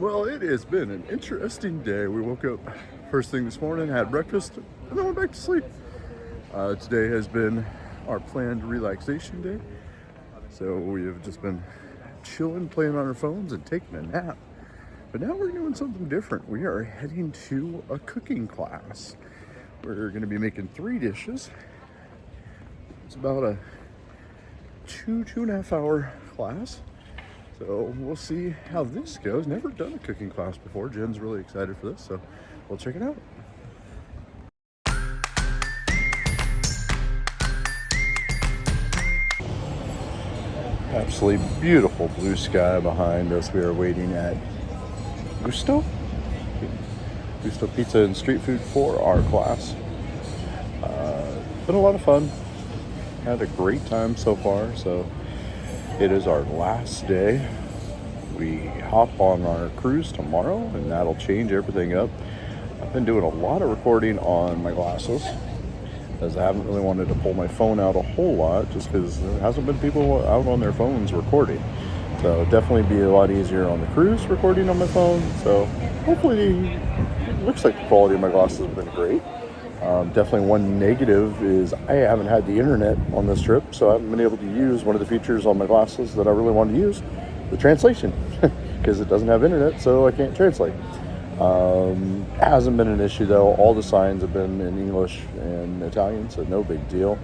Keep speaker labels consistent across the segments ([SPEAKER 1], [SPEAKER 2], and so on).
[SPEAKER 1] Well, it has been an interesting day. We woke up first thing this morning, had breakfast, and then went back to sleep. Today has been our planned relaxation day. So we have just been chilling, playing on our phones, and taking a nap. But now we're doing something different. We are heading to a cooking class. We're going to be making 3 dishes. It's about a 2.5 hour class. So we'll see how this goes. Never done a cooking class before. Jen's really excited for this, so we'll check it out. Absolutely beautiful blue sky behind us. We are waiting at Gusto Pizza and Street Food for our class. Been a lot of fun. Had a great time so far. So it is our last day. We hop on our cruise tomorrow, and that'll change everything up. I've been doing a lot of recording on my glasses, as I haven't really wanted to pull my phone out a whole lot, just because there hasn't been people out on their phones recording. So it'll definitely be a lot easier on the cruise recording on my phone. So hopefully, it looks like the quality of my glasses have been great. Definitely one negative is I haven't had the internet on this trip, so I haven't been able to use one of the features on my glasses that I really wanted to use, the translation, because it doesn't have internet, so I can't translate. Hasn't been an issue though. All the signs have been in English and Italian, so no big deal.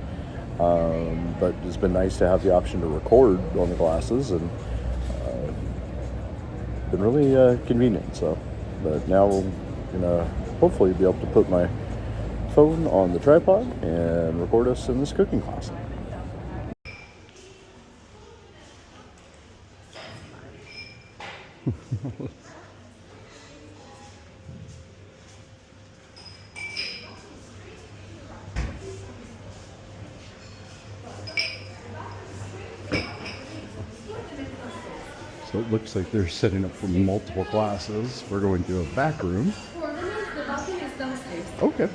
[SPEAKER 1] But it's been nice to have the option to record on the glasses, and been really convenient. So, but now we're gonna hopefully be able to put my phone on the tripod and record us in this cooking class. So it looks like they're setting up for multiple classes. We're going to a back room.
[SPEAKER 2] For the bathroom is downstairs.
[SPEAKER 1] Okay.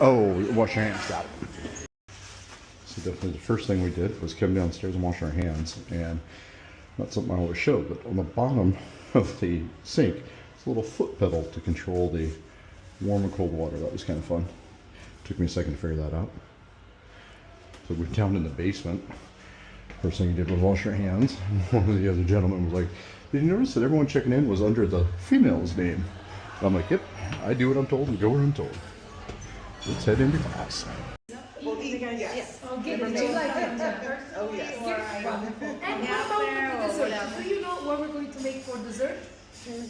[SPEAKER 1] Oh, wash your hands, got it. So definitely the first thing we did was come downstairs and wash our hands, and not something I always show, but on the bottom of the sink, it's a little foot pedal to control the warm and cold water. That was kind of fun. Took me a second to figure that out. So we're down in the basement. First thing you did was wash your hands. One of the other gentlemen was like, "Did you notice that everyone checking in was under the female's name?" And I'm like, "Yep, I do what I'm told and go where I'm told." Let's head into class.
[SPEAKER 2] Yes. Okay, would you like it?
[SPEAKER 3] Oh, yes.
[SPEAKER 2] And how about the dessert? Do you know what we're going to make for dessert?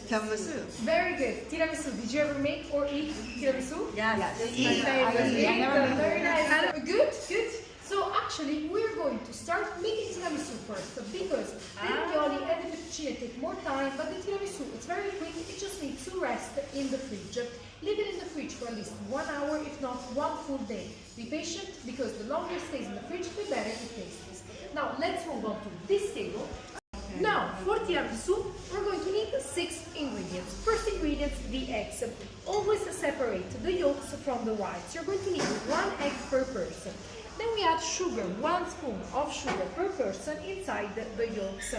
[SPEAKER 3] Tiramisu.
[SPEAKER 2] Very good. Tiramisu. Did you ever make or eat tiramisu?
[SPEAKER 3] Yes.
[SPEAKER 2] It's my favorite. Very nice. Good, good. So actually, we're going to start making tiramisu first, because the ravioli and the fettuccine take more time, but the tiramisu, it's very quick. It just needs to rest in the fridge. Leave it in the fridge for at least 1 hour, if not 1 full day. Be patient, because the longer it stays in the fridge, the better it tastes. Now, let's move on to this table. Now, for tiramisu, we're going to need 6 ingredients. First ingredient, the eggs. Always separate the yolks from the whites. You're going to need 1 egg per person. Then we add sugar, 1 spoon of sugar per person inside the yolks.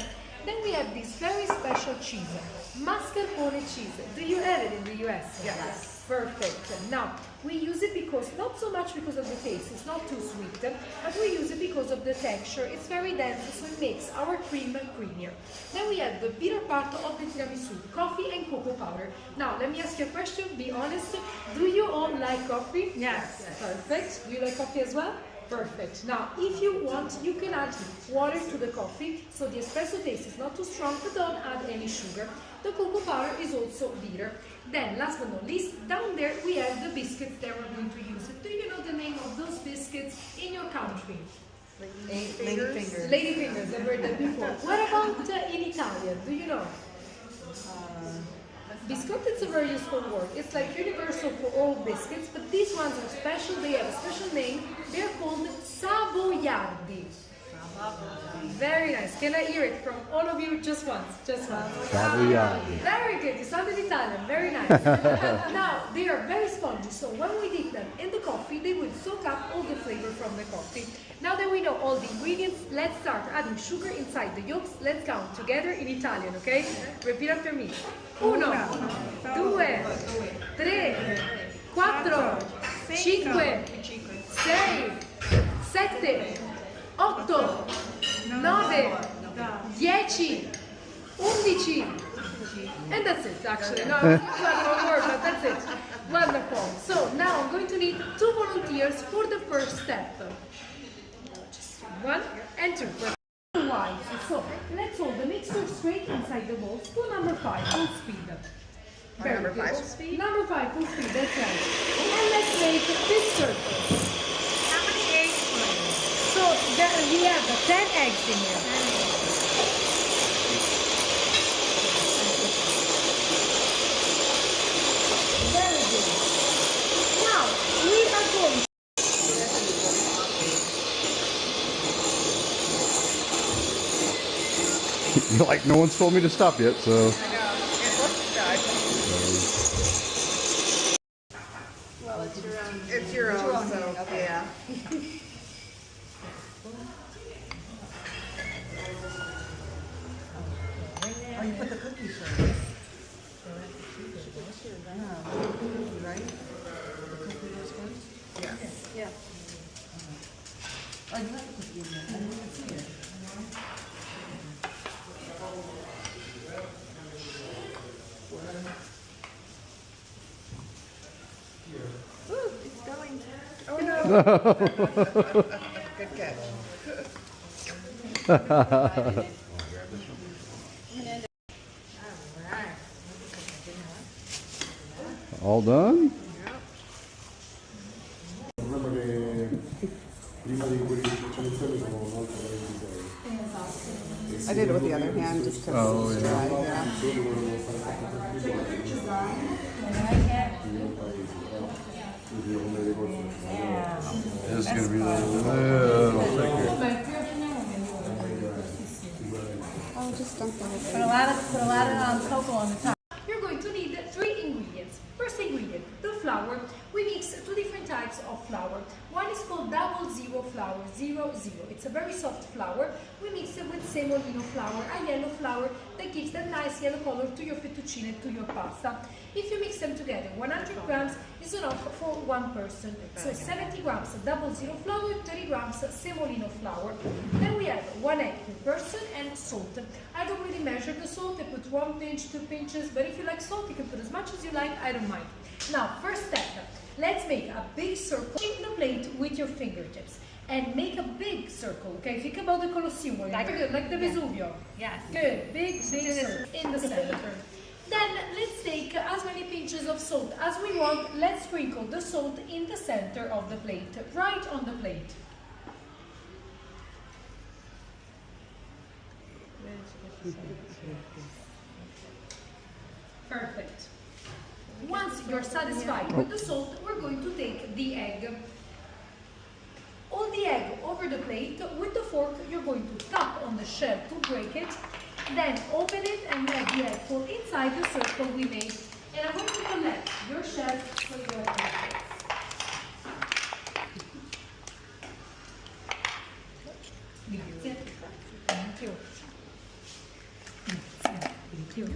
[SPEAKER 2] Then we have this very special cheese, mascarpone cheese. Do you have it in the US?
[SPEAKER 3] Yes.
[SPEAKER 2] Perfect. Now, we use it because, not so much because of the taste, it's not too sweet, but we use it because of the texture. It's very dense, so it makes our cream creamier. Then we have the bitter part of the tiramisu, coffee and cocoa powder. Now, let me ask you a question, be honest. Do you all like coffee?
[SPEAKER 3] Yes.
[SPEAKER 2] Perfect. Do you like coffee as well? Perfect. Now, if you want, you can add water to the coffee, so the espresso taste is not too strong, but don't add any sugar. The cocoa powder is also bitter. Then, last but not least, down there we have the biscuits that we're going to use. Do you know the name of those biscuits in your country?
[SPEAKER 3] Ladyfingers.
[SPEAKER 2] Ladyfingers, I've heard that before. What about in Italian? Do you know? Biscotti is a very useful word. It's like universal for all biscuits, but these ones are special. They have a special name. They're called savoiardi. Very nice. Can I hear it from all of you just once? Just once.
[SPEAKER 1] Ravioli.
[SPEAKER 2] Very good. You sounded Italian. Very nice. Now, they are very spongy, so when we dip them in the coffee, they will soak up all the flavor from the coffee. Now that we know all the ingredients, let's start adding sugar inside the yolks. Let's count together in Italian, okay? Repeat after me. 1, 2, 3, 4, 5, 6, 7, 8, 9, 10, 11. And that's it, actually. No, it's not one word, but that's it. Wonderful. So now I'm going to need 2 volunteers for the first step. 1 and 2. Why? So let's hold the mixture straight inside the bowl. Spoon number 5, full speed.
[SPEAKER 3] Number 5 full speed?
[SPEAKER 2] Number 5, full speed, that's right. And let's make big circles.
[SPEAKER 3] How many eggs, please?
[SPEAKER 2] So we have 10 eggs in here. Very good. Now, we are going
[SPEAKER 1] Like no one's told me to stop yet, so.
[SPEAKER 3] I know. Well, it's your own. It's your own, so okay. Yeah. Oh, you put the cookies in. Right? The cookie was first? Yes. Yeah. Oh, you have the cookie in there. I didn't even see it. Ooh, it's going. Oh no. Good catch.
[SPEAKER 1] All done?
[SPEAKER 3] I did it with the other hand just because
[SPEAKER 1] Oh,
[SPEAKER 3] it's
[SPEAKER 1] yeah.
[SPEAKER 3] dry.
[SPEAKER 1] This is going to be a little thicker.
[SPEAKER 3] Oh, just dump the whole
[SPEAKER 4] Put
[SPEAKER 3] thing.
[SPEAKER 4] a lot of cocoa on the top.
[SPEAKER 2] You're going to need 3 ingredients. First ingredient, the flour. We mix 2 different types of flour. One is called 00 flour, 00. It's a very soft flour. We mix it with semolino flour, a yellow flour that gives that nice yellow color to your fettuccine, to your pasta. If you mix them together, 100 grams is enough for 1 person. So 70 grams 00 flour, 30 grams semolino flour. Then we have 1 egg per person and salt. I don't really measure the salt. I put 1 pinch, 2 pinches, but if you like salt, you can put as much as you like. I don't mind. Now, first step, let's make a big circle. Shake the plate with your fingertips and make a big circle. Okay, think about the Colosseum. Like the Vesuvio.
[SPEAKER 4] Yes.
[SPEAKER 2] Good, big circle in the center. Then let's take as many pinches of salt as we want. Let's sprinkle the salt in the center of the plate, right on the plate. Perfect. Once you're satisfied with the salt, we're going to take the egg. Hold the egg over the plate. With the fork, you're going to tap on the shell to break it. Then open it and let the egg fall inside the circle we made. And I'm going to collect your shell so you have it. Thank you. Thank you.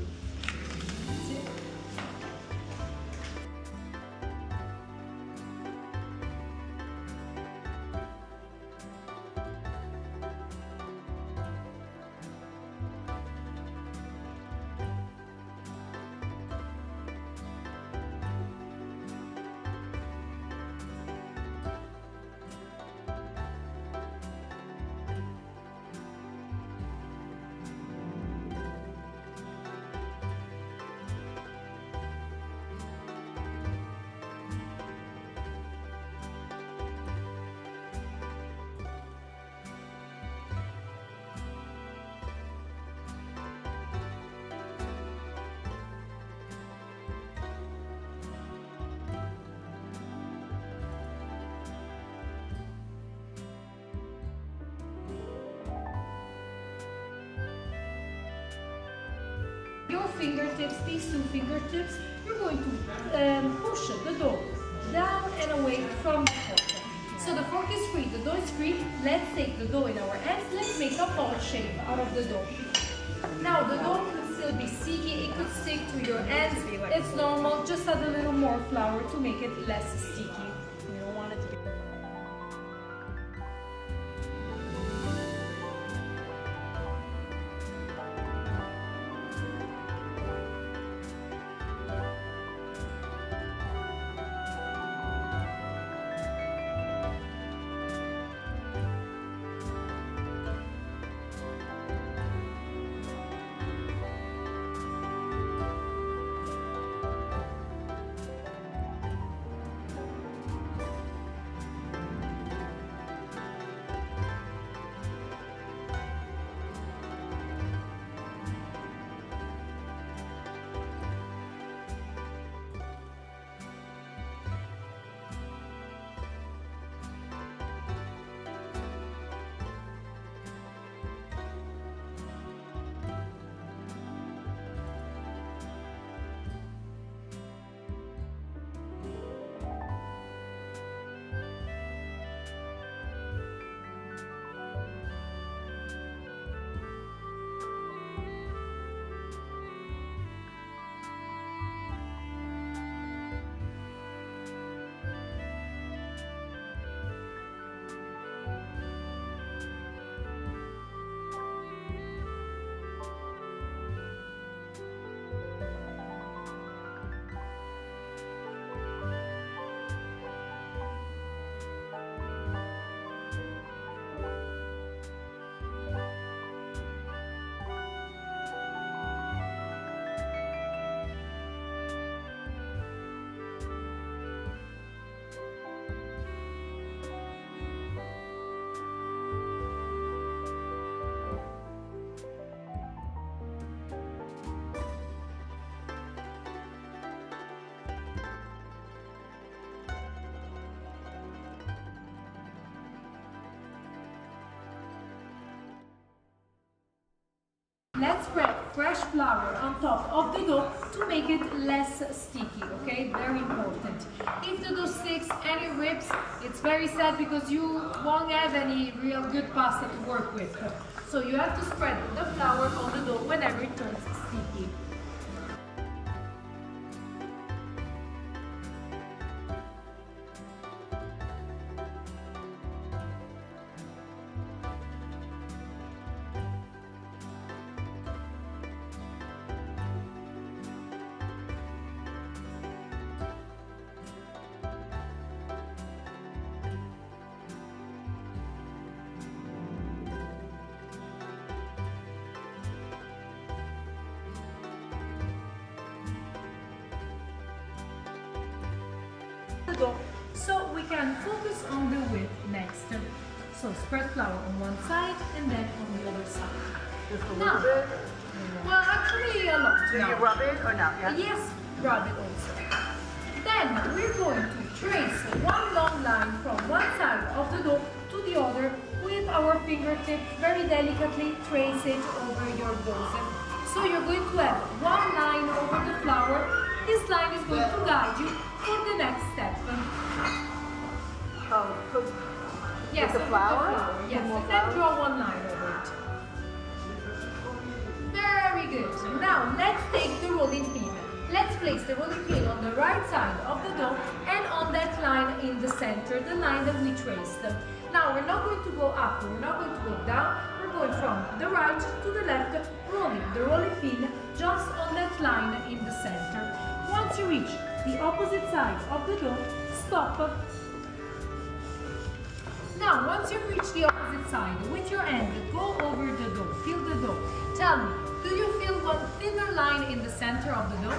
[SPEAKER 2] Your fingertips, these two fingertips, you're going to push the dough down and away from the fork. So the fork is free, the dough is free. Let's take the dough in our hands. Let's make a ball shape out of the dough. Now the dough can still be sticky, it could stick to your hands. It's normal, just add a little more flour to make it less sticky. You don't want it to be. Let's spread fresh flour on top of the dough to make it less sticky, okay? Very important. If the dough sticks and it rips, it's very sad because you won't have any real good pasta to work with. So you have to spread the flour on the dough whenever it turns sticky. So we can focus on the width next. So spread flour on one side and then on the other side.
[SPEAKER 3] Just a little bit?
[SPEAKER 2] Well, actually a lot.
[SPEAKER 3] Do you rub it or not? Yeah?
[SPEAKER 2] Yes, rub it also. Then we're going to trace one long line from one side of the dough to the other with our fingertip. Very delicately trace it over your dough. So you're going to have one line over the flour. This line is going to guide you for the next step.
[SPEAKER 3] Oh, put
[SPEAKER 2] Yes,
[SPEAKER 3] the flour?
[SPEAKER 2] Yes, and then draw one line over it. Very good. Now let's take the rolling pin. Let's place the rolling pin on the right side of the dough and on that line in the center, the line that we traced. Now we're not going to go up, we're not going to go down, we're going from the right to the left, rolling the rolling pin just on that line in the center. Once you reach the opposite side of the dough, stop. Now, once you've reached the opposite side, with your hand, go over the dough, feel the dough. Tell me, do you feel one thinner line in the center of the dough?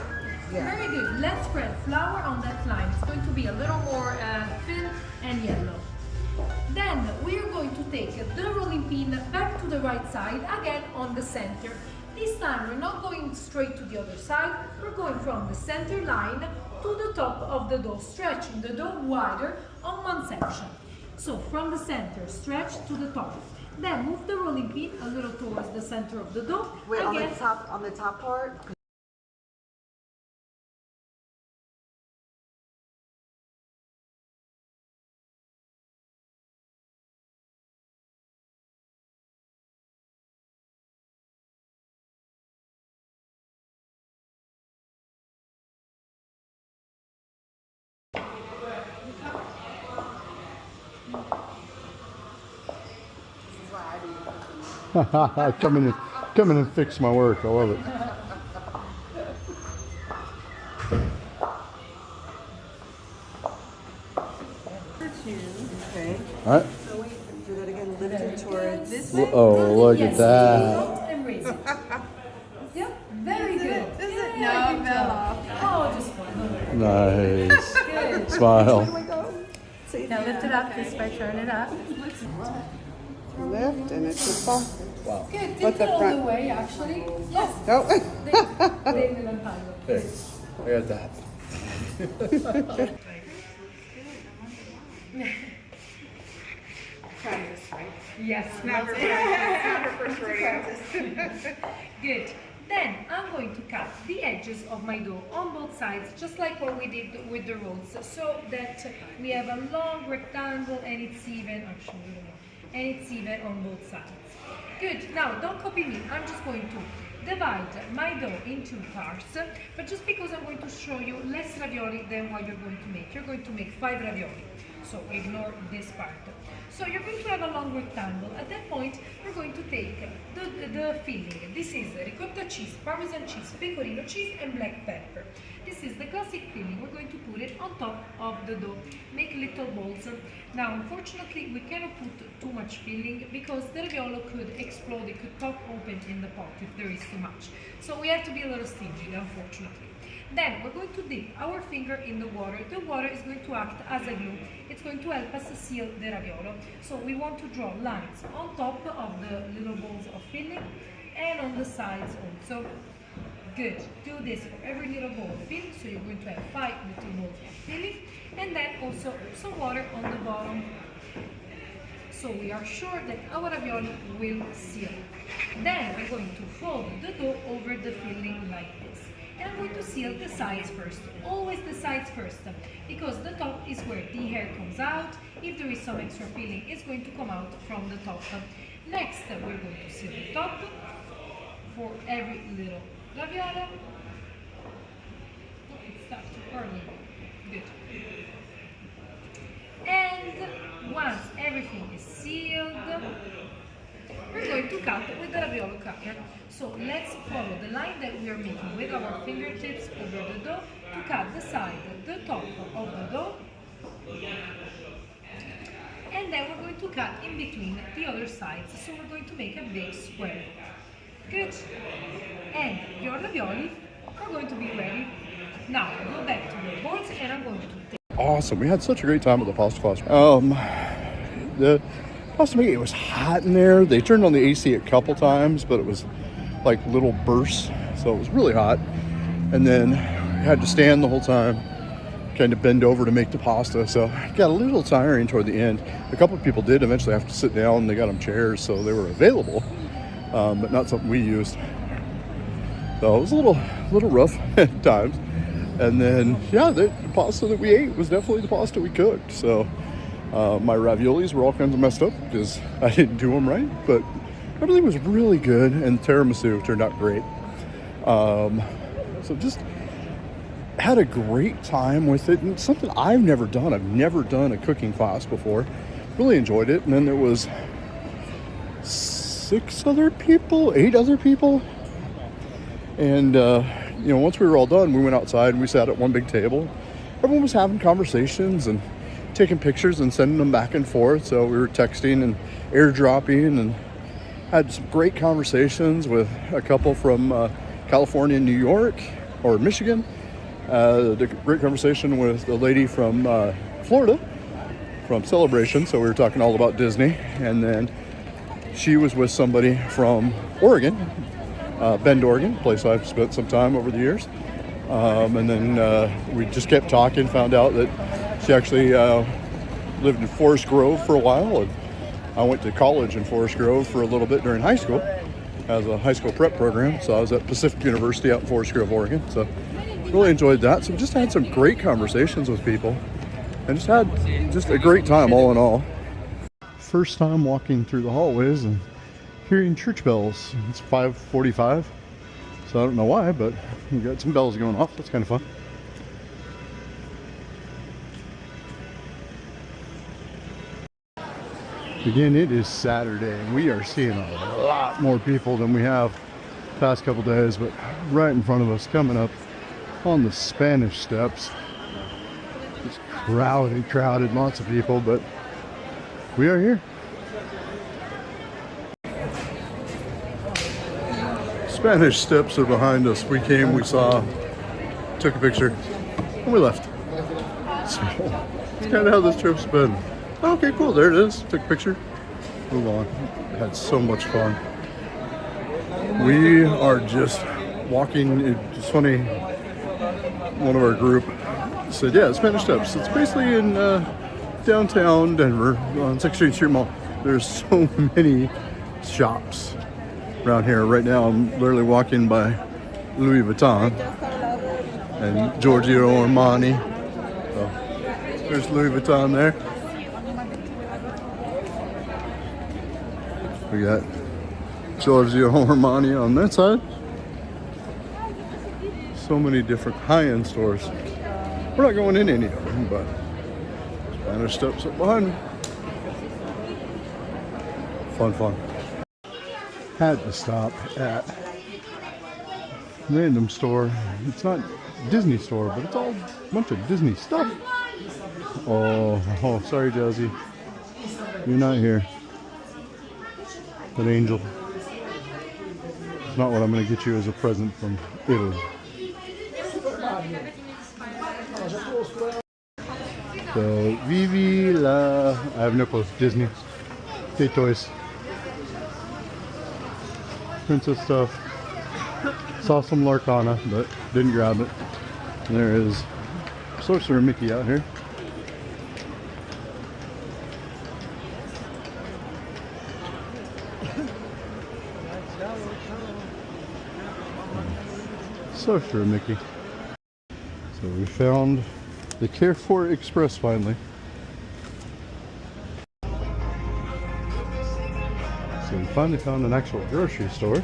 [SPEAKER 3] Yeah.
[SPEAKER 2] Very good. Let's spread flour on that line. It's going to be a little more thin and yellow. Then we are going to take the rolling pin back to the right side, again on the center. This time we're not going straight to the other side, we're going from the center line to the top of the dough, stretching the dough wider on one section. So from the center, stretch to the top. Then move the rolling pin a little towards the center of the dough.
[SPEAKER 3] Wait,
[SPEAKER 2] again,
[SPEAKER 3] on the top part?
[SPEAKER 1] Come in and fix my work. I love it.
[SPEAKER 3] Okay.
[SPEAKER 1] All right.
[SPEAKER 3] So we do that again. Lift it towards this.
[SPEAKER 1] Oh, look at that.
[SPEAKER 2] And raise it. Yep, very good.
[SPEAKER 3] No, it fell off.
[SPEAKER 2] Oh, just one.
[SPEAKER 1] Nice.
[SPEAKER 2] Good.
[SPEAKER 1] Smile.
[SPEAKER 4] Now lift it up this way, turn it up.
[SPEAKER 3] Lift and it should fall.
[SPEAKER 1] Wow.
[SPEAKER 2] Good.
[SPEAKER 3] But
[SPEAKER 2] Take
[SPEAKER 3] the
[SPEAKER 2] it all
[SPEAKER 3] front-
[SPEAKER 2] the way, actually. Yes.
[SPEAKER 3] No.
[SPEAKER 2] They will untangle.
[SPEAKER 1] Hey, I got that.
[SPEAKER 2] Yes. Good. Then I'm going to cut the edges of my dough on both sides, just like what we did with the rolls, so that we have a long rectangle and it's even, and it's even on both sides. Good. Now don't copy me. I'm just going to divide my dough into parts, but just because I'm going to show you less ravioli than what you're going to make. You're going to make 5 ravioli, so ignore this part. So you're going to have a long rectangle. At that point, we're going to take the filling. This is ricotta cheese, parmesan cheese, pecorino cheese, and black pepper. This is the classic filling. We're going to put it on top of the dough. Make little balls. Now, unfortunately, we cannot put too much filling because the raviolo could explode. It could pop open in the pot if there is too much. So we have to be a little stingy, unfortunately. Then we're going to dip our finger in the water. The water is going to act as a glue. It's going to help us seal the raviolo. So we want to draw lines on top of the little balls of filling and on the sides also. Good. Do this for every little ball of filling. So you're going to have 5 little balls of filling, and then also some water on the bottom. So we are sure that our ravioli will seal. Then we're going to fold the dough over the filling like this. And I'm going to seal the sides first. Always the sides first, because the top is where the hair comes out. If there is some extra filling, it's going to come out from the top. Next, we're going to seal the top for every little raviolo. Oh, it starts to burn. Good. And once everything is sealed, we're going to cut with the raviolo cutter. So let's follow the line that we are making with our fingertips over the dough to cut the side, the top of the dough. And then we're going to cut in between the other sides. So we're going to make a big square. Good. And your ravioli are going to be ready. Now go back to your boards and I'm going to take.
[SPEAKER 1] Awesome. We had such a great time at the pasta class. The pasta making, it was hot in there. They turned on the AC a couple times, but it was like little bursts, so it was really hot. And then we had to stand the whole time, kind of bend over to make the pasta, so it got a little tiring toward the end. A couple of people did eventually have to sit down. They got them chairs, so they were available, but not something we used. So it was a little rough at times. And then, yeah, the pasta that we ate was definitely the pasta we cooked. So my raviolis were all kinds of messed up because I didn't do them right, but everything was really good, and tiramisu turned out great. So just had a great time with it, and something I've never done. I've never done a cooking class before. Really enjoyed it. And then there was 8 other people, and once we were all done, we went outside and we sat at one big table. Everyone was having conversations and taking pictures and sending them back and forth. So we were texting and airdropping and had some great conversations with a couple from California and New York, or Michigan. A great conversation with a lady from Florida, from Celebration. So we were talking all about Disney. And then she was with somebody from Oregon, Bend, Oregon, a place I've spent some time over the years. And then we just kept talking, found out that she actually lived in Forest Grove for a while. And I went to college in Forest Grove for a little bit during high school as a high school prep program. So I was at Pacific University out in Forest Grove, Oregon. So really enjoyed that. So we just had some great conversations with people and just had a great time all in all. First time walking through the hallways and hearing church bells. It's 5:45, so I don't know why, but we got some bells going off. That's kind of fun. Again, it is Saturday and we are seeing a lot more people than we have past couple days, but right in front of us, coming up on the Spanish Steps, it's crowded, lots of people, but we are here. Spanish Steps are behind us. We came, we saw, took a picture, and we left. So it's kind of how this trip's been. Okay, cool, there it is. Took a picture, move on. Had so much fun. We are just walking. It's funny, one of our group said, yeah, Spanish Steps. It's basically in downtown Denver on 16th Street Mall. There's so many shops around here. Right now I'm literally walking by Louis Vuitton and Giorgio Armani. So there's Louis Vuitton there. We got Giorgio Armani on that side. So many different high-end stores. We're not going in any of them, but Spanish Steps up behind me. Fun. Had to stop at a random store. It's not a Disney store, but it's all a bunch of Disney stuff. Oh, sorry, Jazzy. You're not here. But Angel, it's not what I'm going to get you as a present from Italy. So, Vivi la... I have no clue. Disney. K Toys. Princess stuff. Saw some Lorcana, but didn't grab it. And there is Sorcerer Mickey out here. Sorcerer Mickey. So we found the Carrefour Express finally. So we finally found an actual grocery store. A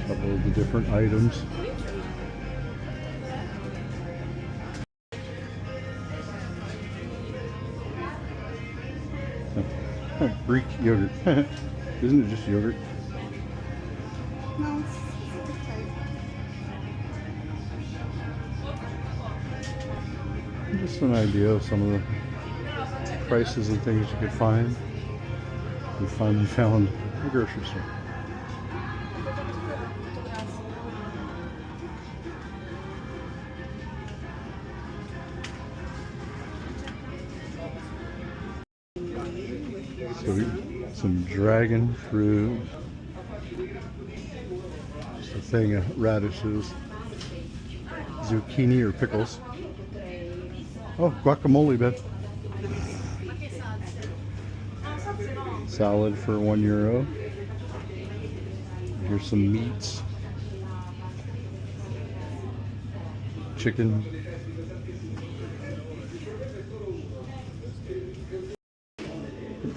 [SPEAKER 1] couple of the different items. Greek yogurt. Isn't it just yogurt?
[SPEAKER 3] No, it's okay.
[SPEAKER 1] Just an idea of some of the prices and things you could find. We finally found a grocery store. So some dragon fruit, just a thing of radishes, zucchini or pickles. Oh, guacamole bed. Salad for €1. Here's some meats. Chicken.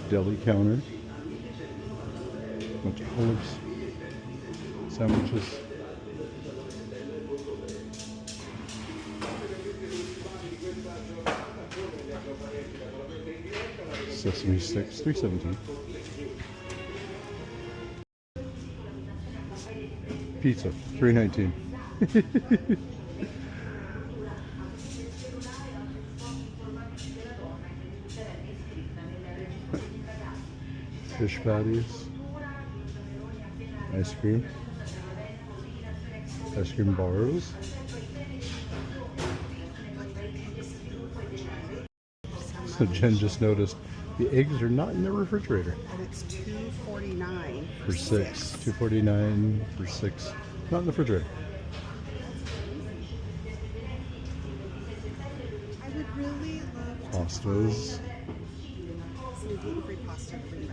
[SPEAKER 1] Deli counter. Bunch of olives. Sandwiches. Sesame sticks, $3.17. Pizza, $3.19. Fish patties, ice cream bars. So Jen just noticed the eggs are not in the refrigerator.
[SPEAKER 3] And it's $2.49
[SPEAKER 1] For six. $2.49 for 6. Not in the refrigerator.
[SPEAKER 3] I would really love
[SPEAKER 1] Pastas.
[SPEAKER 3] some gluten-free pasta for you.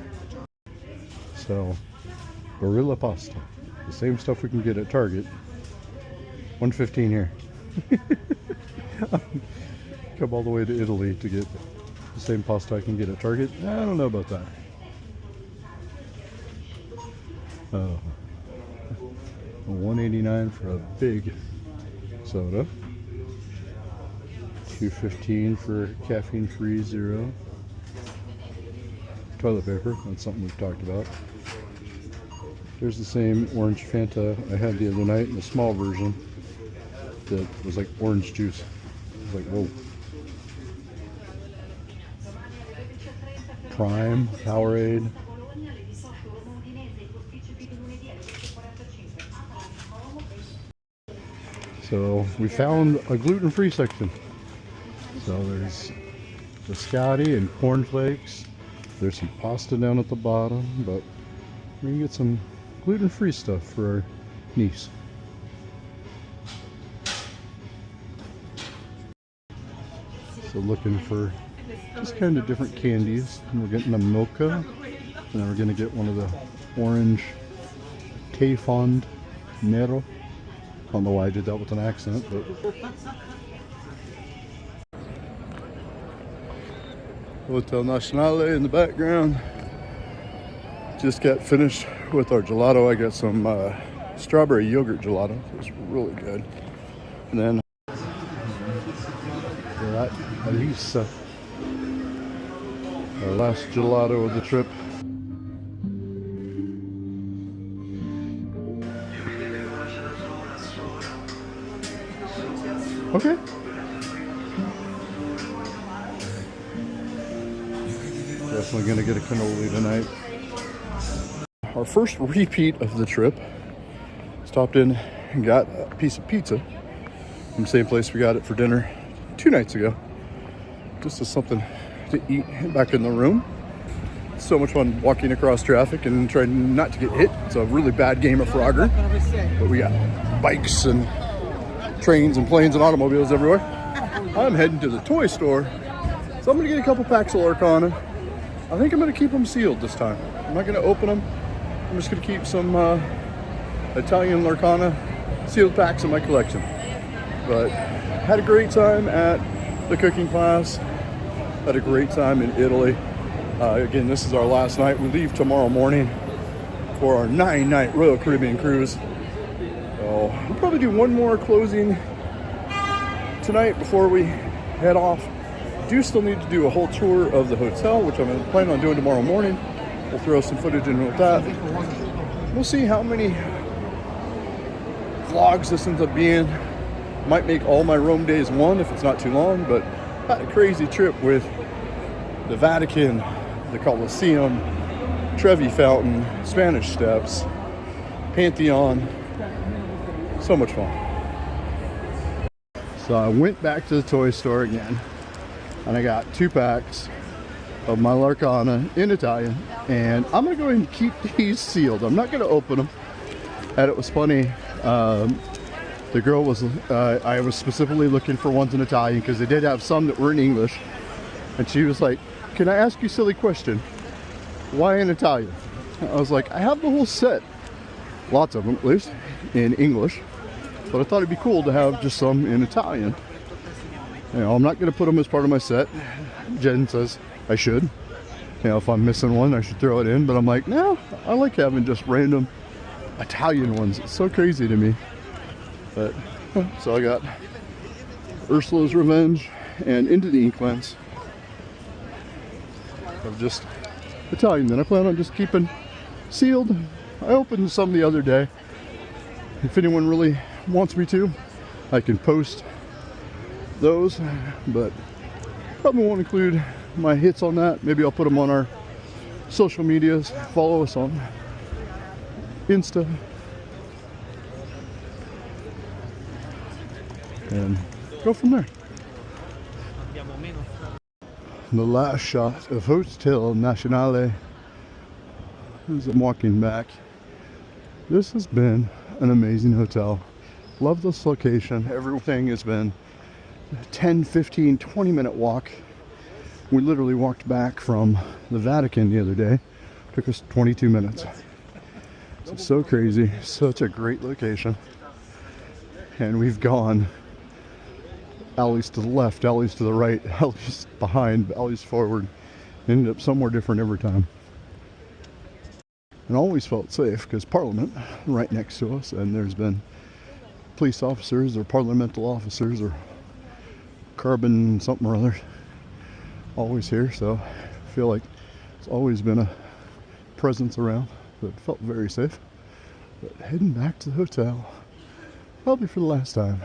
[SPEAKER 1] So, Barilla pasta. The same stuff we can get at Target. $1.15 here. Come all the way to Italy to get the same pasta I can get at Target. I don't know about that. Oh, $1.89 for a big soda. $2.15 for caffeine-free zero. Toilet paper, that's something we've talked about. There's the same orange Fanta I had the other night in the small version that was like orange juice. I was like, whoa. Prime, Powerade. So we found a gluten-free section. So there's biscotti and cornflakes. There's some pasta down at the bottom, but we can get some gluten-free stuff for our niece. So looking for just kind of different candies. And we're getting a mocha, and then we're gonna get one of the orange Tay Fond Nero. I don't know why I did that with an accent, but Hotel Nacional in the background. Just got finished with our gelato. I got some strawberry yogurt gelato. It was really good. And then we're at Elisa, our last gelato of the trip. Okay. Definitely gonna get a cannoli tonight. Our first repeat of the trip. Stopped in and got a piece of pizza from the same place we got it for dinner 2 nights ago. Just as something to eat back in the room. So much fun walking across traffic and trying not to get hit. It's a really bad game of Frogger. But we got bikes and trains and planes and automobiles everywhere. I'm heading to the toy store, so I'm gonna get a couple packs of Lorcana. I think I'm gonna keep them sealed this time. I'm not gonna open them. I'm just gonna keep some Italian Lorcana sealed packs in my collection. But had a great time at the cooking class. Had a great time in Italy. Again, this is our last night. We leave tomorrow morning for our 9-night Royal Caribbean cruise. So we'll probably do one more closing tonight before we head off. Do still need to do a whole tour of the hotel, which I'm planning on doing tomorrow morning. We'll throw some footage in with that. We'll see how many vlogs this ends up being. Might make all my Rome days one if it's not too long, but had a crazy trip with the Vatican, the Colosseum, Trevi Fountain, Spanish Steps, Pantheon. So much fun. So I went back to the toy store again, and I got 2 packs of my Lorcana in Italian, and I'm gonna go ahead and keep these sealed. I'm not gonna open them. And it was funny. The girl was, I was specifically looking for ones in Italian because they did have some that were in English, and she was like, "Can I ask you a silly question? Why in Italian?" I was like, "I have the whole set, lots of them at least, in English, but I thought it'd be cool to have just some in Italian. You know, I'm not going to put them as part of my set." Jen says I should. You know, if I'm missing one, I should throw it in. But I'm like, no, I like having just random Italian ones. It's so crazy to me. But so I got Ursula's Revenge and Into the Inklands of just Italian. Then I plan on just keeping sealed. I opened some the other day. If anyone really wants me to, I can post those, but probably won't include my hits on that. Maybe I'll put them on our social medias. Follow us on Insta and go from there. The last shot of Hotel Nacional as I'm walking back. This has been an amazing hotel. Love this location. Everything has been 10, 15, 20 minute walk. We literally walked back from the Vatican the other day. Took us 22 minutes. It's so crazy. Such a great location. And we've gone alleys to the left, alleys to the right, alleys behind, alleys forward. Ended up somewhere different every time. And always felt safe because Parliament right next to us, and there's been police officers or parliamental officers or carbon something or other always here, so I feel like it's always been a presence around, but it felt very safe. But heading back to the hotel, probably for the last time,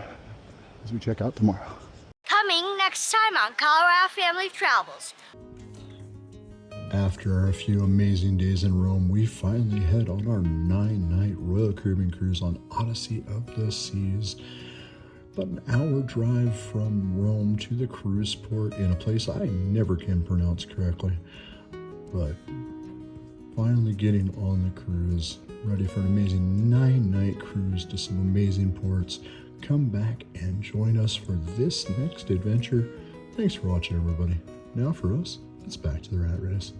[SPEAKER 1] as we check out tomorrow.
[SPEAKER 5] Coming next time on Colorado Family Travels.
[SPEAKER 1] After a few amazing days in Rome, we finally head on our 9-night Royal Caribbean cruise on Odyssey of the Seas. About an hour drive from Rome to the cruise port in a place I never can pronounce correctly. But finally getting on the cruise, ready for an amazing 9-night cruise to some amazing ports. Come back and join us for this next adventure. Thanks for watching, everybody. Now for us, it's back to the rat race.